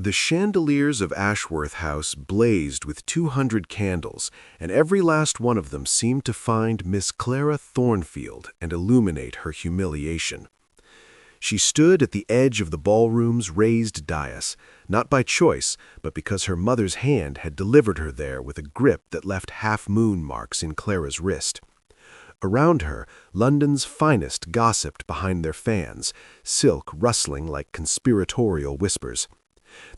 The chandeliers of Ashworth House blazed with 200 candles, and every last one of them seemed to find Miss Clara Thornfield and illuminate her humiliation. She stood at the edge of the ballroom's raised dais, not by choice, but because her mother's hand had delivered her there with a grip that left half-moon marks in Clara's wrist. Around her, London's finest gossiped behind their fans, silk rustling like conspiratorial whispers.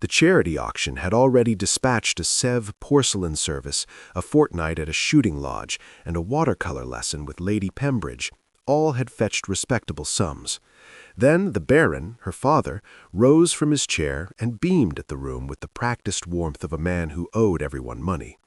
The charity auction had already dispatched a Sèvres porcelain service, a fortnight at a shooting lodge, and a watercolor lesson with Lady Pembridge. All had fetched respectable sums. Then the Baron, her father, rose from his chair and beamed at the room with the practiced warmth of a man who owed everyone money.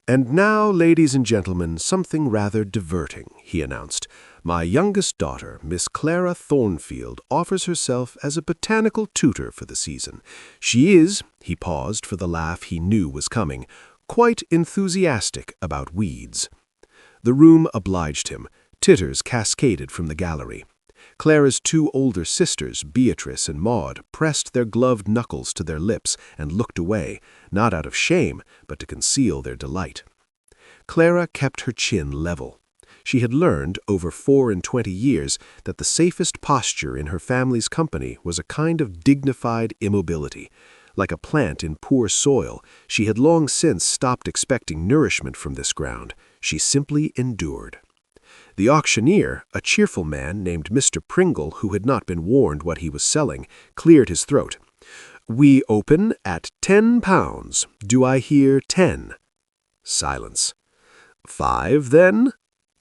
"And now, ladies and gentlemen, something rather diverting," he announced. "My youngest daughter, Miss Clara Thornfield, offers herself as a botanical tutor for the season. She is," he paused for the laugh he knew was coming, "quite enthusiastic about weeds." The room obliged him. Titters cascaded from the gallery. Clara's two older sisters, Beatrice and Maud, pressed their gloved knuckles to their lips and looked away, not out of shame, but to conceal their delight. Clara kept her chin level. She had learned, over 24 years, that the safest posture in her family's company was a kind of dignified immobility. Like a plant in poor soil, she had long since stopped expecting nourishment from this ground. She simply endured. The auctioneer, a cheerful man named Mr. Pringle, who had not been warned what he was selling, cleared his throat. "We open at £10. Do I hear 10? Silence. 5, then?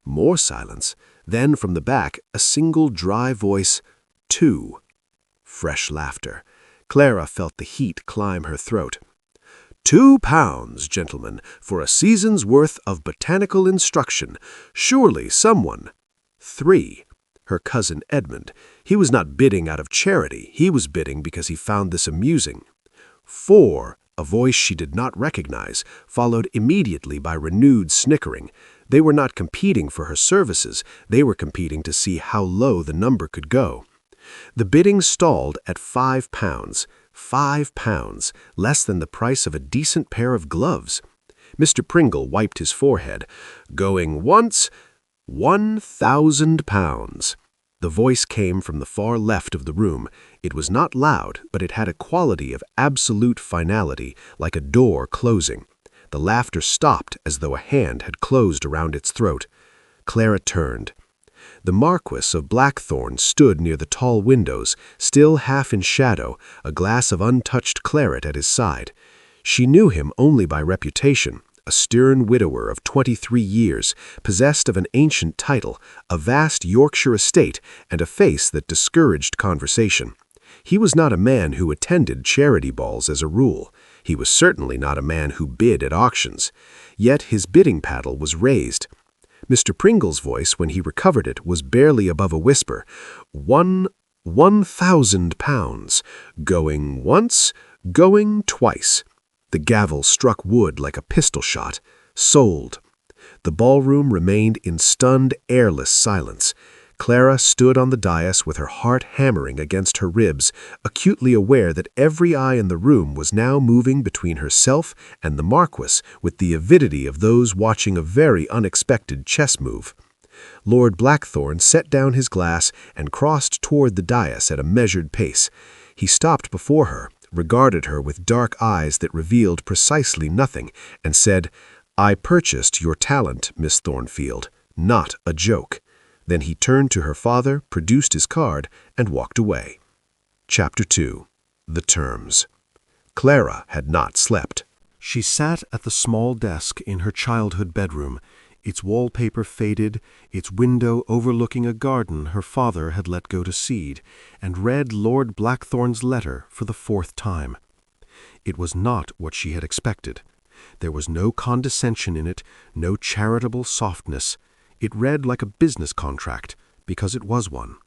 More silence. Then from the back, a single dry voice, 2. Fresh laughter. Clara felt the heat climb her throat. £2, gentlemen, for a season's worth of botanical instruction. Surely someone. 3. Her cousin Edmund. He was not bidding out of charity. He was bidding because he found this amusing. 4. A voice she did not recognize, followed immediately by renewed snickering. They were not competing for her services. They were competing to see how low the number could go. The bidding stalled at £5. £5, less than the price of a decent pair of gloves. Mr. Pringle wiped his forehead. "Going once, £1,000. The voice came from the far left of the room. It was not loud, but it had a quality of absolute finality, like a door closing. The laughter stopped as though a hand had closed around its throat. Clara turned. The Marquess of Blackthorn stood near the tall windows, still half in shadow, a glass of untouched claret at his side. She knew him only by reputation, a stern widower of 23 years, possessed of an ancient title, a vast Yorkshire estate, and a face that discouraged conversation. He was not a man who attended charity balls as a rule. He was certainly not a man who bid at auctions. Yet his bidding paddle was raised. Mr. Pringle's voice, when he recovered it, was barely above a whisper. £1,000. Going once, going twice. The gavel struck wood like a pistol shot. Sold. The ballroom remained in stunned, airless silence. Clara stood on the dais with her heart hammering against her ribs, acutely aware that every eye in the room was now moving between herself and the Marquess with the avidity of those watching a very unexpected chess move. Lord Blackthorn set down his glass and crossed toward the dais at a measured pace. He stopped before her, regarded her with dark eyes that revealed precisely nothing, and said, "I purchased your talent, Miss Thornfield, not a joke." Then he turned to her father, produced his card, and walked away. Chapter 2. The Terms. Clara had not slept. She sat at the small desk in her childhood bedroom, its wallpaper faded, its window overlooking a garden her father had let go to seed, and read Lord Blackthorn's letter for the 4th time. It was not what she had expected. There was no condescension in it, no charitable softness. It read like a business contract, because it was one.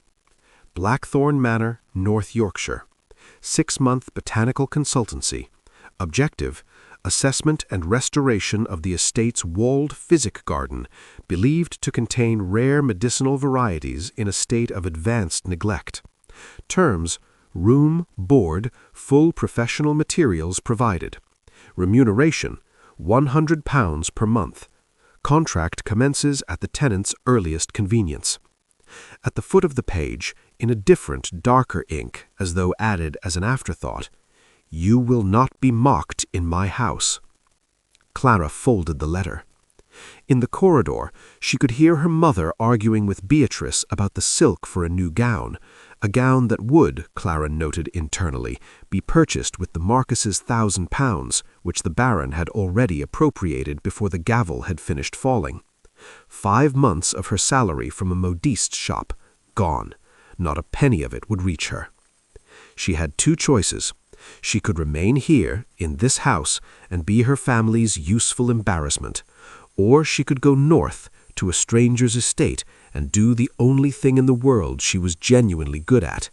Blackthorn Manor, North Yorkshire. 6-month botanical consultancy. Objective: assessment and restoration of the estate's walled physic garden, believed to contain rare medicinal varieties in a state of advanced neglect. Terms: Room, board, full professional materials provided. Remuneration, £100 per month. Contract commences at the tenant's earliest convenience. At the foot of the page, in a different, darker ink, as though added as an afterthought, "You will not be mocked in my house." Clara folded the letter. In the corridor, she could hear her mother arguing with Beatrice about the silk for a new gown, a gown that would, Clara noted internally, be purchased with the Marquess's £1,000, which the Baron had already appropriated before the gavel had finished falling. 5 months of her salary from a modiste shop, gone. Not a penny of it would reach her. She had 2 choices. She could remain here, in this house, and be her family's useful embarrassment, or she could go north to a stranger's estate and do the only thing in the world she was genuinely good at.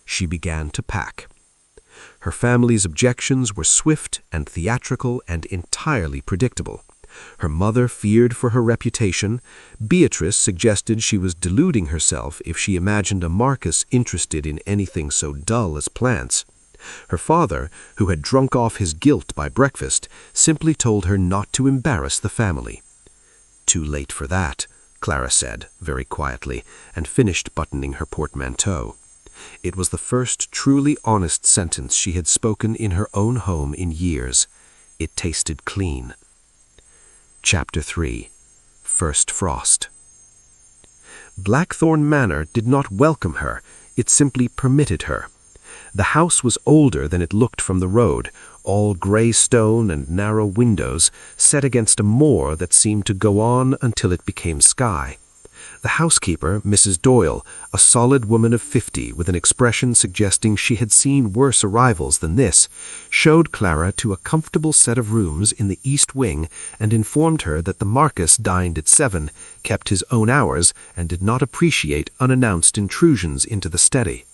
She began to pack. Her family's objections were swift and theatrical and entirely predictable. Her mother feared for her reputation. Beatrice suggested she was deluding herself if she imagined a Marquess interested in anything so dull as plants. Her father, who had drunk off his guilt by breakfast, simply told her not to embarrass the family. "Too late for that," Clara said, very quietly, and finished buttoning her portmanteau. It was the first truly honest sentence she had spoken in her own home in years. It tasted clean. Chapter 3. First Frost. Blackthorn Manor did not welcome her, it simply permitted her. The house was older than it looked from the road, all grey stone and narrow windows, set against a moor that seemed to go on until it became sky. The housekeeper, Mrs. Doyle, a solid woman of 50 with an expression suggesting she had seen worse arrivals than this, showed Clara to a comfortable set of rooms in the east wing and informed her that the Marquess dined at 7, kept his own hours, and did not appreciate unannounced intrusions into the study.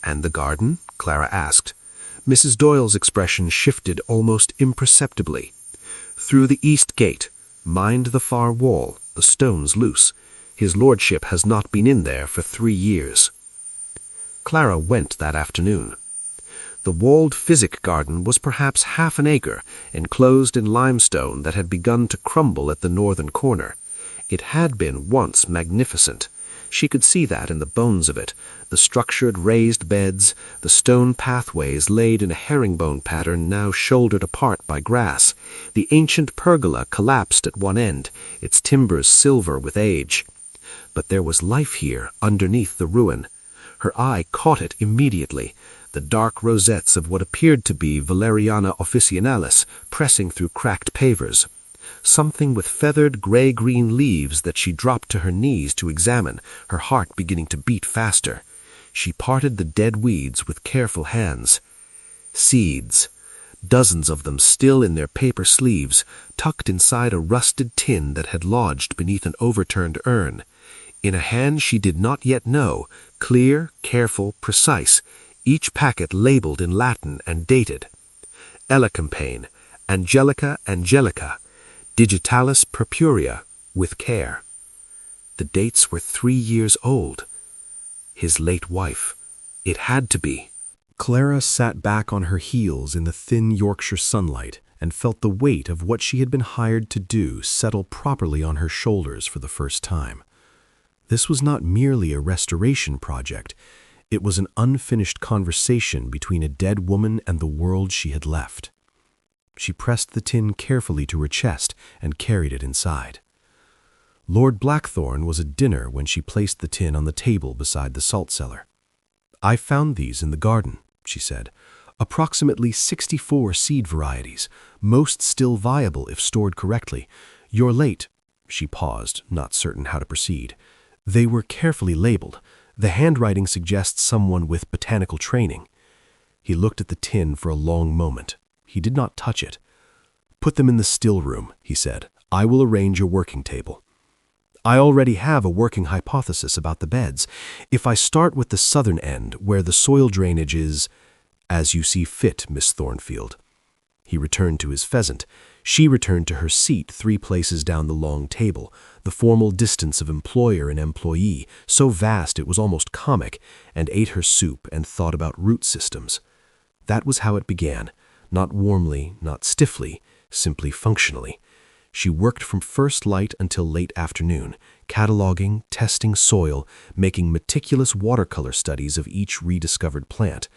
"And the garden?" Clara asked. Mrs. Doyle's expression shifted almost imperceptibly. "Through the east gate. Mind the far wall, the stone's loose. His lordship has not been in there for 3 years." Clara went that afternoon. The walled physic garden was perhaps half an acre, enclosed in limestone that had begun to crumble at the northern corner. It had been once magnificent. She could see that in the bones of it, the structured raised beds, the stone pathways laid in a herringbone pattern now shouldered apart by grass, the ancient pergola collapsed at one end, its timbers silver with age. But there was life here underneath the ruin. Her eye caught it immediately, the dark rosettes of what appeared to be Valeriana officinalis pressing through cracked pavers. Something with feathered gray-green leaves that she dropped to her knees to examine, her heart beginning to beat faster. She parted the dead weeds with careful hands. Seeds. Dozens of them still in their paper sleeves, tucked inside a rusted tin that had lodged beneath an overturned urn. In a hand she did not yet know, clear, careful, precise, each packet labeled in Latin and dated. Elecampane, Angelica Angelica, Digitalis purpurea, with care. The dates were 3 years old. His late wife. It had to be. Clara sat back on her heels in the thin Yorkshire sunlight and felt the weight of what she had been hired to do settle properly on her shoulders for the first time. This was not merely a restoration project. It was an unfinished conversation between a dead woman and the world she had left. She pressed the tin carefully to her chest and carried it inside. Lord Blackthorn was at dinner when she placed the tin on the table beside the salt cellar. "I found these in the garden," she said. "Approximately 64 seed varieties, most still viable if stored correctly. Your late—" She paused, not certain how to proceed. "They were carefully labeled. The handwriting suggests someone with botanical training." He looked at the tin for a long moment. He did not touch it. "Put them in the still room," he said. "I will arrange a working table. I already have a working hypothesis about the beds. If I start with the southern end, where the soil drainage is—" "As you see fit, Miss Thornfield." He returned to his pheasant. She returned to her seat 3 places down the long table, the formal distance of employer and employee, so vast it was almost comic, and ate her soup and thought about root systems. That was how it began, not warmly, not stiffly, simply functionally. She worked from first light until late afternoon, cataloging, testing soil, making meticulous watercolor studies of each rediscovered plant.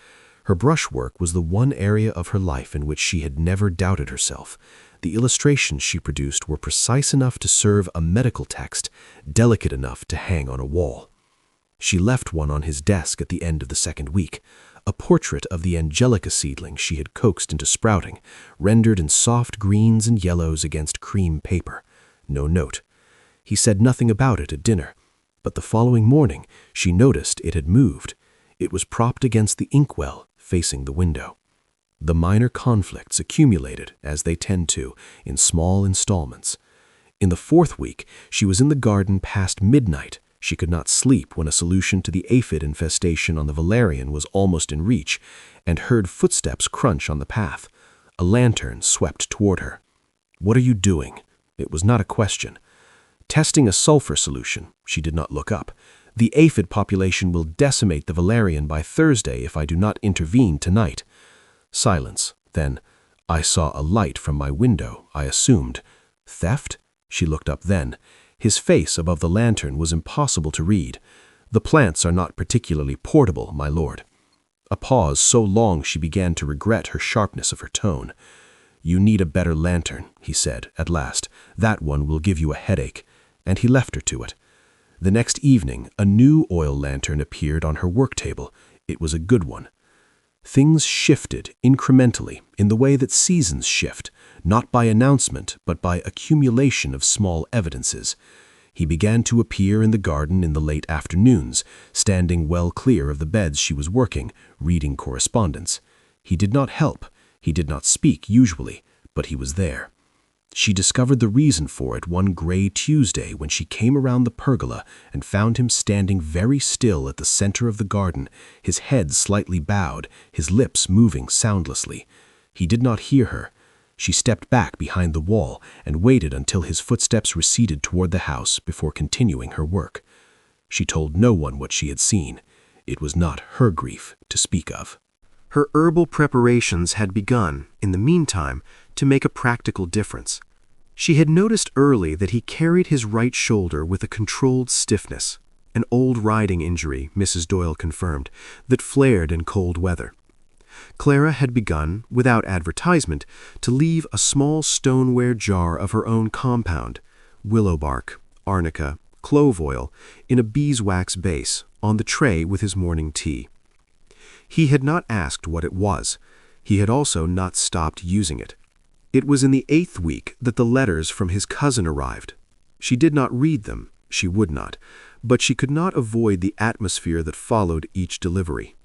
Her brushwork was the one area of her life in which she had never doubted herself. The illustrations she produced were precise enough to serve a medical text, delicate enough to hang on a wall. She left one on his desk at the end of the second week, a portrait of the angelica seedling she had coaxed into sprouting, rendered in soft greens and yellows against cream paper. No note. He said nothing about it at dinner, but the following morning she noticed it had moved. It was propped against the inkwell, facing the window. The minor conflicts accumulated, as they tend to, in small installments. In the 4th week, she was in the garden past midnight. She could not sleep when a solution to the aphid infestation on the valerian was almost in reach, and heard footsteps crunch on the path. A lantern swept toward her. "What are you doing?" It was not a question. "Testing a sulfur solution." She did not look up. "The aphid population will decimate the valerian by Thursday if I do not intervene tonight." Silence. Then, "I saw a light from my window," I assumed. "Theft?" She looked up then. His face above the lantern was impossible to read. "The plants are not particularly portable, my lord." A pause so long she began to regret her sharpness of her tone. "You need a better lantern," he said, at last. "That one will give you a headache." And he left her to it. The next evening, a new oil lantern appeared on her work table. It was a good one. Things shifted incrementally in the way that seasons shift, not by announcement, but by accumulation of small evidences. He began to appear in the garden in the late afternoons, standing well clear of the beds she was working, reading correspondence. He did not help. He did not speak usually, but he was there. She discovered the reason for it one gray Tuesday when she came around the pergola and found him standing very still at the center of the garden, his head slightly bowed, his lips moving soundlessly. He did not hear her. She stepped back behind the wall and waited until his footsteps receded toward the house before continuing her work. She told no one what she had seen. It was not her grief to speak of. Her herbal preparations had begun, in the meantime, to make a practical difference. She had noticed early that he carried his right shoulder with a controlled stiffness, an old riding injury, Mrs. Doyle confirmed, that flared in cold weather. Clara had begun, without advertisement, to leave a small stoneware jar of her own compound, willow bark, arnica, clove oil, in a beeswax base, on the tray with his morning tea. He had not asked what it was. He had also not stopped using it. It was in the 8th week that the letters from his cousin arrived. She did not read them, she would not, but she could not avoid the atmosphere that followed each delivery.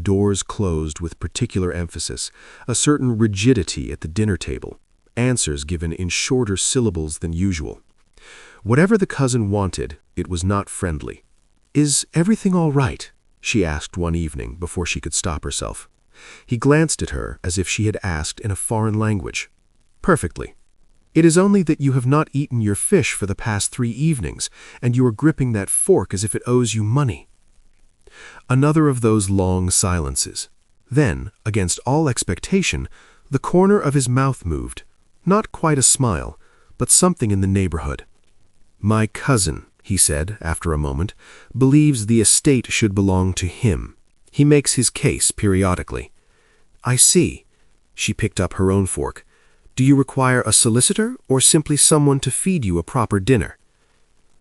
Doors closed with particular emphasis, a certain rigidity at the dinner table, answers given in shorter syllables than usual. Whatever the cousin wanted, it was not friendly. "Is everything all right?" she asked one evening before she could stop herself. He glanced at her as if she had asked in a foreign language. "Perfectly. It is only that you have not eaten your fish for the past 3 evenings, and you are gripping that fork as if it owes you money." Another of those long silences. Then, against all expectation, the corner of his mouth moved. Not quite a smile, but something in the neighborhood. "My cousin," he said after a moment, "believes the estate should belong to him. He makes his case periodically." "I see." She picked up her own fork. "Do you require a solicitor or simply someone to feed you a proper dinner?"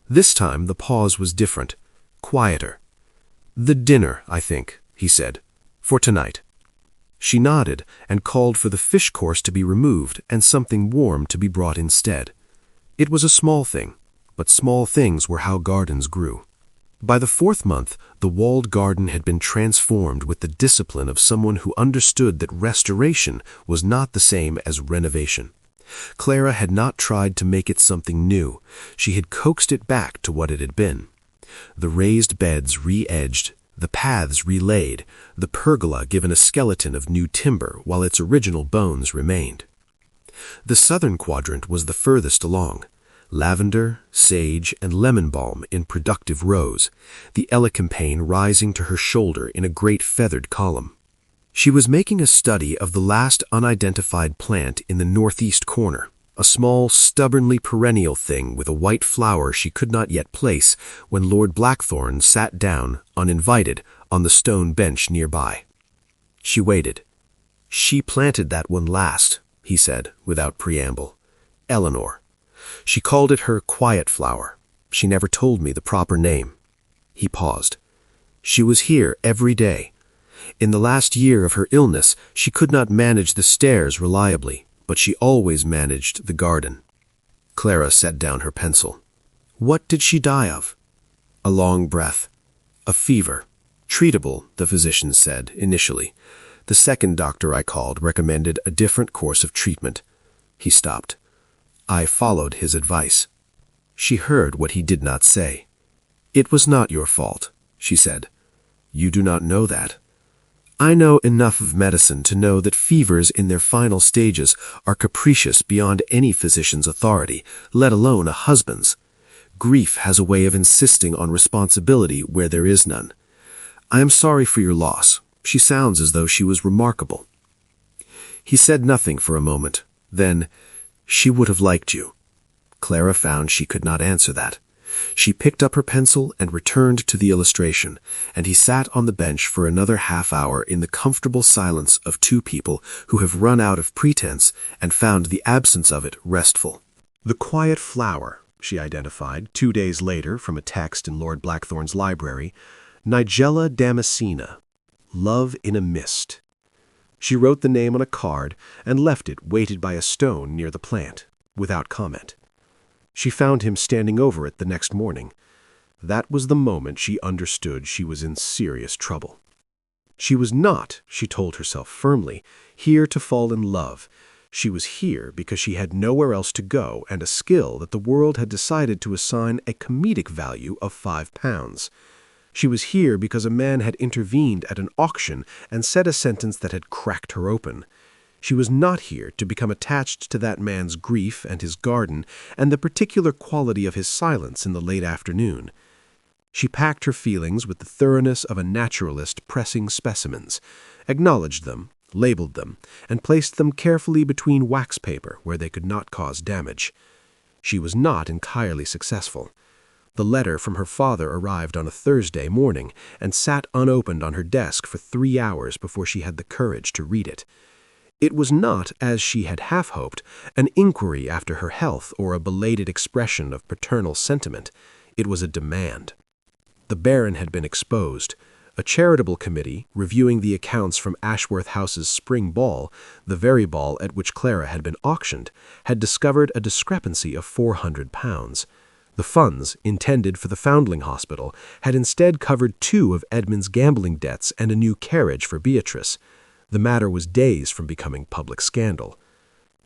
This time the pause was different, quieter. "The dinner, I think," he said, "for tonight." She nodded and called for the fish course to be removed and something warm to be brought instead. It was a small thing, but small things were how gardens grew. By the 4th month, the walled garden had been transformed with the discipline of someone who understood that restoration was not the same as renovation. Clara had not tried to make it something new. She had coaxed it back to what it had been. The raised beds re-edged, the paths relaid, the pergola given a skeleton of new timber while its original bones remained. The southern quadrant was the furthest along. Lavender, sage, and lemon balm in productive rows, the elecampane rising to her shoulder in a great feathered column. She was making a study of the last unidentified plant in the northeast corner, a small, stubbornly perennial thing with a white flower she could not yet place, when Lord Blackthorne sat down, uninvited, on the stone bench nearby. She waited. "She planted that one last," he said, without preamble. "Eleanor. She called it her quiet flower. She never told me the proper name." He paused. "She was here every day. In the last year of her illness, she could not manage the stairs reliably, but she always managed the garden." Clara set down her pencil. "What did she die of?" A long breath. "A fever. Treatable, the physician said, initially. The second doctor I called recommended a different course of treatment." He stopped. "I followed his advice." She heard what he did not say. "It was not your fault," she said. "You do not know that. I know enough of medicine to know that fevers in their final stages are capricious beyond any physician's authority, let alone a husband's. Grief has a way of insisting on responsibility where there is none. I am sorry for your loss. She sounds as though she was remarkable." He said nothing for a moment. Then, "She would have liked you." Clara found she could not answer that. She picked up her pencil and returned to the illustration, and he sat on the bench for another half-hour in the comfortable silence of two people who have run out of pretense and found the absence of it restful. "The quiet flower," she identified 2 days later from a text in Lord Blackthorne's library, "Nigella Damascena, love in a mist." She wrote the name on a card and left it weighted by a stone near the plant, without comment. She found him standing over it the next morning. That was the moment she understood she was in serious trouble. She was not, she told herself firmly, here to fall in love. She was here because she had nowhere else to go and a skill that the world had decided to assign a comedic value of £5. She was here because a man had intervened at an auction and said a sentence that had cracked her open. She was not here to become attached to that man's grief and his garden and the particular quality of his silence in the late afternoon. She packed her feelings with the thoroughness of a naturalist pressing specimens, acknowledged them, labeled them, and placed them carefully between wax paper where they could not cause damage. She was not entirely successful. The letter from her father arrived on a Thursday morning and sat unopened on her desk for 3 hours before she had the courage to read it. It was not, as she had half hoped, an inquiry after her health or a belated expression of paternal sentiment. It was a demand. The Baron had been exposed. A charitable committee, reviewing the accounts from Ashworth House's spring ball, the very ball at which Clara had been auctioned, had discovered a discrepancy of £400. The funds, intended for the Foundling Hospital, had instead covered 2 of Edmund's gambling debts and a new carriage for Beatrice. The matter was days from becoming public scandal.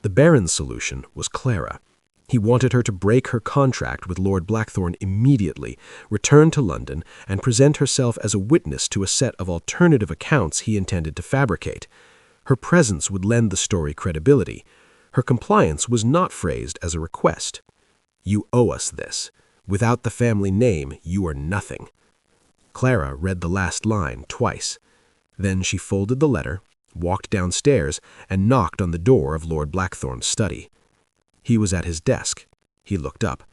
The Baron's solution was Clara. He wanted her to break her contract with Lord Blackthorne immediately, return to London, and present herself as a witness to a set of alternative accounts he intended to fabricate. Her presence would lend the story credibility. Her compliance was not phrased as a request. "You owe us this. Without the family name, you are nothing." Clara read the last line twice. Then she folded the letter, walked downstairs, and knocked on the door of Lord Blackthorne's study. He was at his desk. He looked up.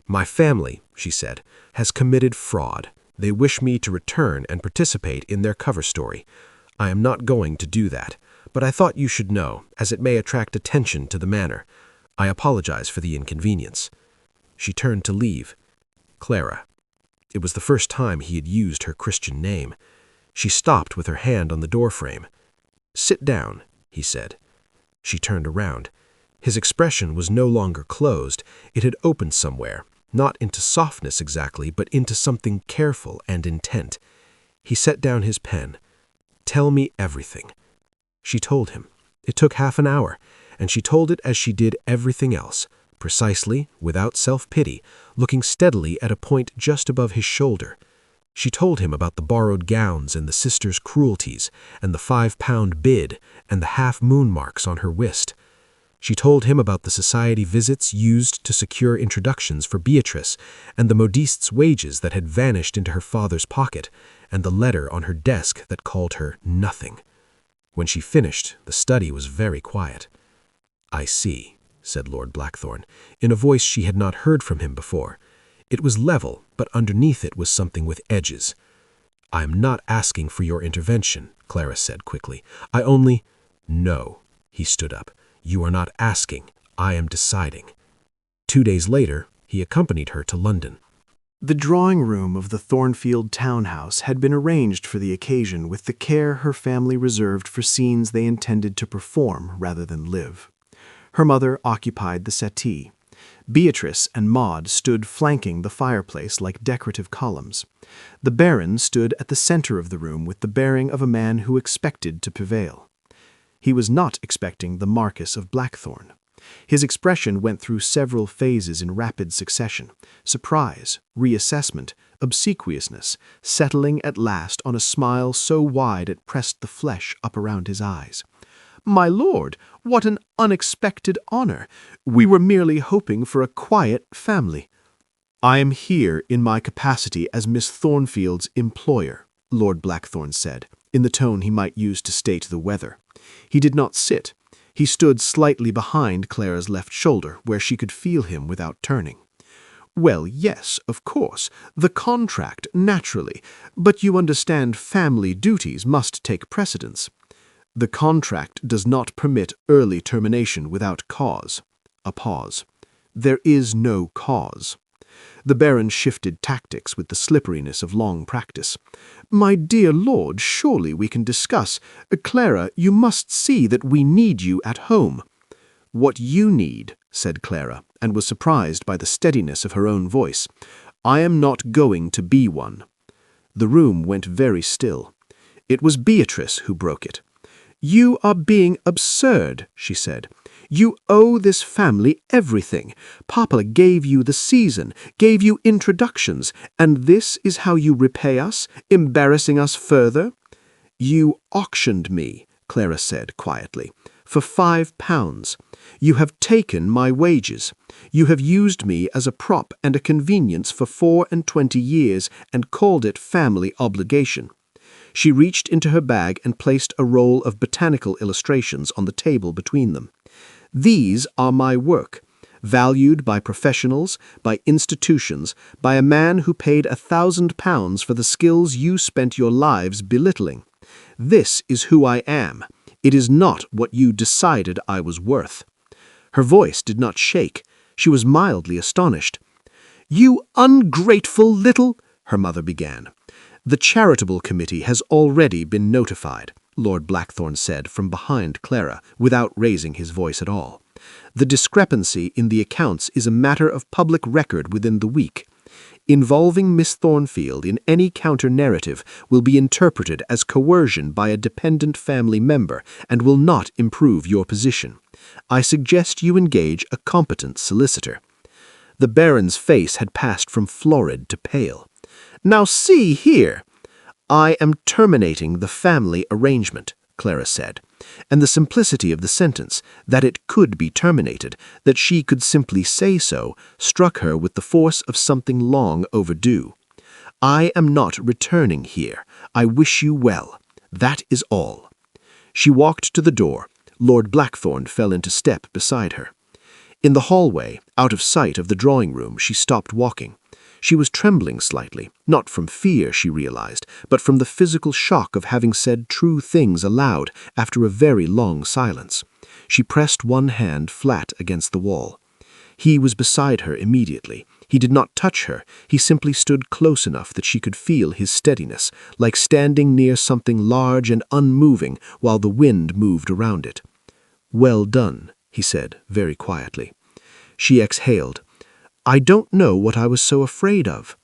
"My family," she said, "has committed fraud. They wish me to return and participate in their cover story. I am not going to do that, but I thought you should know, as it may attract attention to the matter. I apologize for the inconvenience." She turned to leave. Clara. It was the first time he had used her Christian name. She stopped with her hand on the doorframe. "Sit down," he said. She turned around. His expression was no longer closed. It had opened somewhere, not into softness exactly, but into something careful and intent. He set down his pen. "Tell me everything." She told him. It took half an hour, and she told it as she did everything else, precisely, without self-pity, looking steadily at a point just above his shoulder. She told him about the borrowed gowns and the sisters' cruelties, and the 5-pound bid and the half-moon marks on her wrist. She told him about the society visits used to secure introductions for Beatrice, and the modiste's wages that had vanished into her father's pocket, and the letter on her desk that called her nothing. When she finished, the study was very quiet. "I see," said Lord Blackthorne, in a voice she had not heard from him before. It was level, but underneath it was something with edges. "I am not asking for your intervention," Clara said quickly. "I only—" "No," he stood up. "You are not asking. I am deciding." 2 days later, he accompanied her to London. The drawing room of the Thornfield townhouse had been arranged for the occasion with the care her family reserved for scenes they intended to perform rather than live. Her mother occupied the settee. Beatrice and Maud stood flanking the fireplace like decorative columns. The Baron stood at the center of the room with the bearing of a man who expected to prevail. He was not expecting the Marquess of Blackthorne. His expression went through several phases in rapid succession: surprise, reassessment, obsequiousness, settling at last on a smile so wide it pressed the flesh up around his eyes. "My lord, what an unexpected honor! We were merely hoping for a quiet family." "I am here in my capacity as Miss Thornfield's employer," Lord Blackthorne said, in the tone he might use to state the weather. He did not sit. He stood slightly behind Clara's left shoulder, where she could feel him without turning. "Well, yes, of course, the contract, naturally, but you understand family duties must take precedence. The contract does not permit early termination without cause." A pause. "There is no cause." The Baron shifted tactics with the slipperiness of long practice. "My dear lord, surely we can discuss. Clara, you must see that we need you at home." "What you need," said Clara, and was surprised by the steadiness of her own voice. "I am not going to be one." The room went very still. It was Beatrice who broke it. "You are being absurd," she said. "You owe this family everything. Papa gave you the season, gave you introductions, and this is how you repay us, embarrassing us further?" "You auctioned me," Clara said quietly, "for £5. You have taken my wages. You have used me as a prop and a convenience for 24 years and called it family obligation." She reached into her bag and placed a roll of botanical illustrations on the table between them. "These are my work, valued by professionals, by institutions, by a man who paid £1,000 for the skills you spent your lives belittling. This is who I am. It is not what you decided I was worth." Her voice did not shake. She was mildly astonished. "You ungrateful little—" her mother began. "The charitable committee has already been notified," Lord Blackthorne said from behind Clara, without raising his voice at all. "The discrepancy in the accounts is a matter of public record within the week. Involving Miss Thornfield in any counter-narrative will be interpreted as coercion by a dependent family member and will not improve your position. I suggest you engage a competent solicitor." The Baron's face had passed from florid to pale. "Now see here." "I am terminating the family arrangement," Clara said, and the simplicity of the sentence, that it could be terminated, that she could simply say so, struck her with the force of something long overdue. "I am not returning here. I wish you well. That is all." She walked to the door. Lord Blackthorne fell into step beside her. In the hallway, out of sight of the drawing room, she stopped walking. She was trembling slightly, not from fear, she realized, but from the physical shock of having said true things aloud after a very long silence. She pressed one hand flat against the wall. He was beside her immediately. He did not touch her. He simply stood close enough that she could feel his steadiness, like standing near something large and unmoving while the wind moved around it. "Well done," he said, very quietly. She exhaled. "I don't know what I was so afraid of."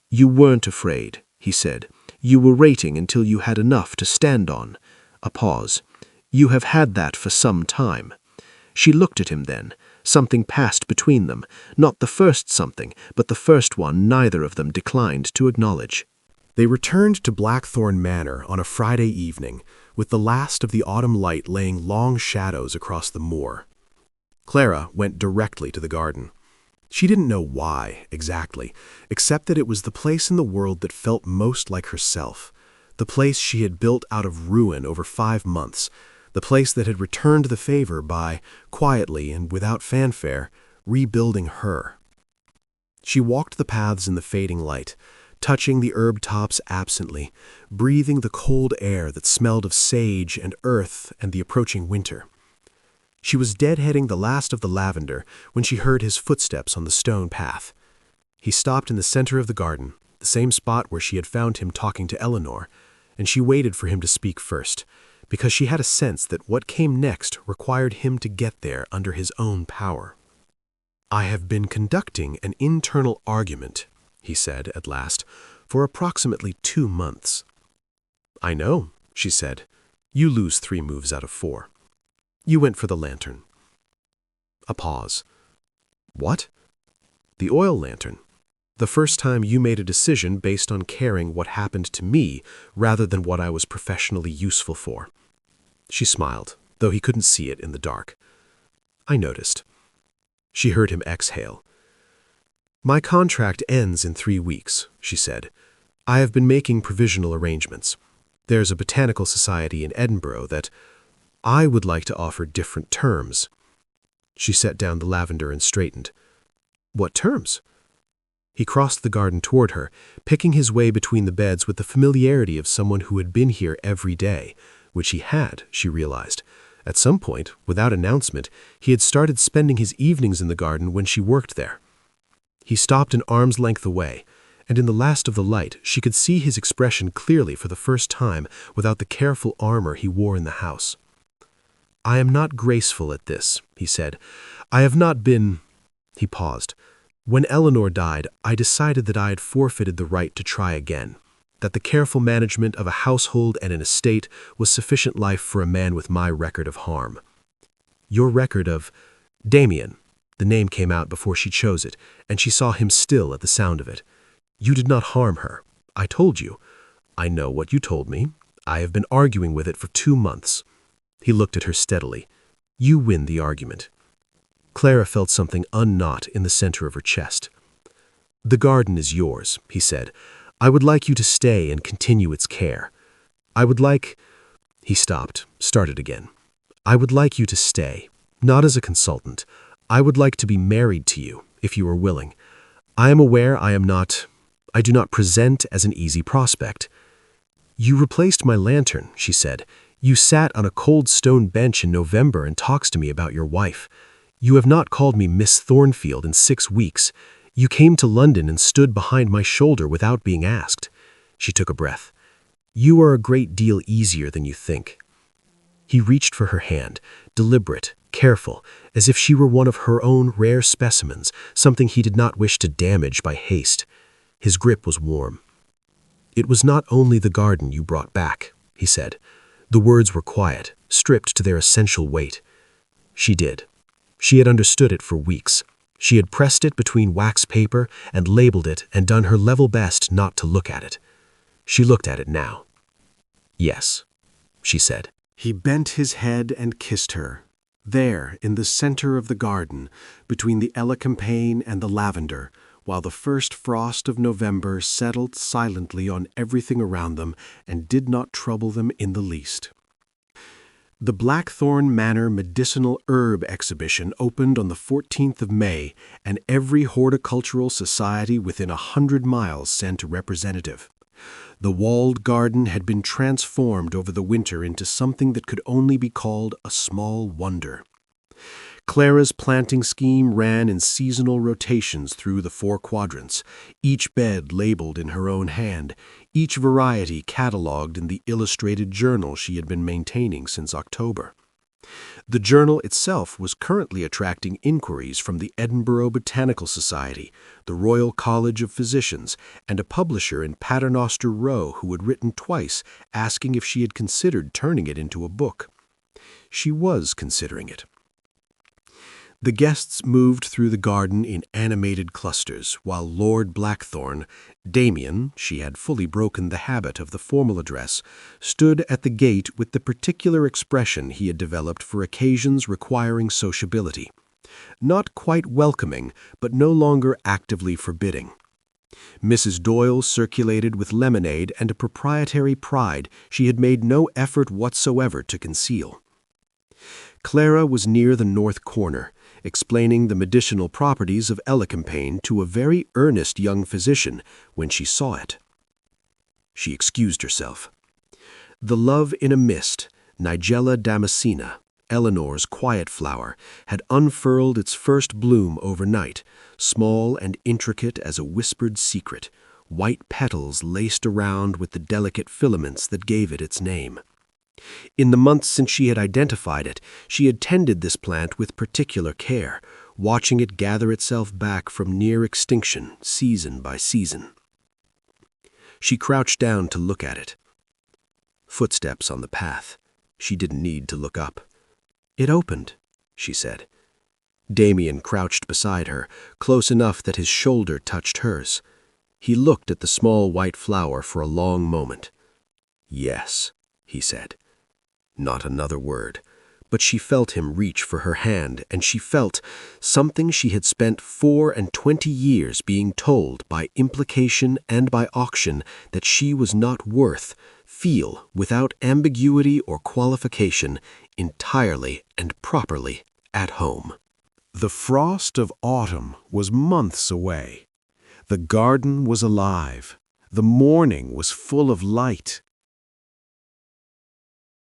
"You weren't afraid," he said. "You were waiting until you had enough to stand on." A pause. "You have had that for some time." She looked at him then. Something passed between them, not the first something, but the first one neither of them declined to acknowledge. They returned to Blackthorn Manor on a Friday evening, with the last of the autumn light laying long shadows across the moor. Clara went directly to the garden. She didn't know why, exactly, except that it was the place in the world that felt most like herself, the place she had built out of ruin over 5 months, the place that had returned the favor by, quietly and without fanfare, rebuilding her. She walked the paths in the fading light, touching the herb tops absently, breathing the cold air that smelled of sage and earth and the approaching winter. She was deadheading the last of the lavender when she heard his footsteps on the stone path. He stopped in the center of the garden, the same spot where she had found him talking to Eleanor, and she waited for him to speak first, because she had a sense that what came next required him to get there under his own power. "I have been conducting an internal argument," he said at last, "for approximately 2 months. "I know," she said. "You lose 3 moves out of 4. You went for the lantern." A pause. "What?" "The oil lantern. The first time you made a decision based on caring what happened to me rather than what I was professionally useful for." She smiled, though he couldn't see it in the dark. "I noticed." She heard him exhale. "My contract ends in 3 weeks," she said. "I have been making provisional arrangements. There's a botanical society in Edinburgh that I would like to offer different terms." She set down the lavender and straightened. "What terms?" He crossed the garden toward her, picking his way between the beds with the familiarity of someone who had been here every day, which he had, she realized. At some point, without announcement, he had started spending his evenings in the garden when she worked there. He stopped an arm's length away, and in the last of the light, she could see his expression clearly for the first time without the careful armor he wore in the house. "I am not graceful at this," he said. "I have not been—" He paused. "When Eleanor died, I decided that I had forfeited the right to try again, that the careful management of a household and an estate was sufficient life for a man with my record of harm. Your record of— Damien." The name came out before she chose it, and she saw him still at the sound of it. "You did not harm her. I told you. I know what you told me. I have been arguing with it for 2 months. He looked at her steadily. "You win the argument." Clara felt something unknot in the center of her chest. "The garden is yours," he said. "I would like you to stay and continue its care. I would like—" He stopped, started again. "I would like you to stay, not as a consultant. I would like to be married to you, if you are willing. I am aware I do not present as an easy prospect." "You replaced my lantern," she said. "You sat on a cold stone bench in November and talked to me about your wife. You have not called me Miss Thornfield in 6 weeks. You came to London and stood behind my shoulder without being asked." She took a breath. "You are a great deal easier than you think." He reached for her hand, deliberate, careful, as if she were one of her own rare specimens, something he did not wish to damage by haste. His grip was warm. "It was not only the garden you brought back," he said. The words were quiet, stripped to their essential weight. She did. She had understood it for weeks. She had pressed it between wax paper and labeled it and done her level best not to look at it. She looked at it now. "Yes," she said. He bent his head and kissed her, there in the center of the garden, between the elecampane and the lavender, while the first frost of November settled silently on everything around them and did not trouble them in the least. The Blackthorn Manor Medicinal Herb Exhibition opened on the 14th of May, and every horticultural society within 100 miles sent a representative. The walled garden had been transformed over the winter into something that could only be called a small wonder. Clara's planting scheme ran in seasonal rotations through the 4 quadrants, each bed labeled in her own hand, each variety catalogued in the illustrated journal she had been maintaining since October. The journal itself was currently attracting inquiries from the Edinburgh Botanical Society, the Royal College of Physicians, and a publisher in Paternoster Row who had written twice asking if she had considered turning it into a book. She was considering it. The guests moved through the garden in animated clusters, while Lord Blackthorn, Damien, she had fully broken the habit of the formal address, stood at the gate with the particular expression he had developed for occasions requiring sociability. Not quite welcoming, but no longer actively forbidding. Mrs. Doyle circulated with lemonade and a proprietary pride she had made no effort whatsoever to conceal. Clara was near the north corner, explaining the medicinal properties of elecampane to a very earnest young physician when she saw it. She excused herself. The love in a mist, Nigella damascena, Eleanor's quiet flower, had unfurled its first bloom overnight, small and intricate as a whispered secret, white petals laced around with the delicate filaments that gave it its name. In the months since she had identified it, she had tended this plant with particular care, watching it gather itself back from near extinction, season by season. She crouched down to look at it. Footsteps on the path. She didn't need to look up. "It opened," she said. Damien crouched beside her, close enough that his shoulder touched hers. He looked at the small white flower for a long moment. "Yes," he said. Not another word, but she felt him reach for her hand, and she felt something she had spent 24 years being told by implication and by auction that she was not worth, feel, without ambiguity or qualification, entirely and properly at home. The frost of autumn was months away. The garden was alive. The morning was full of light.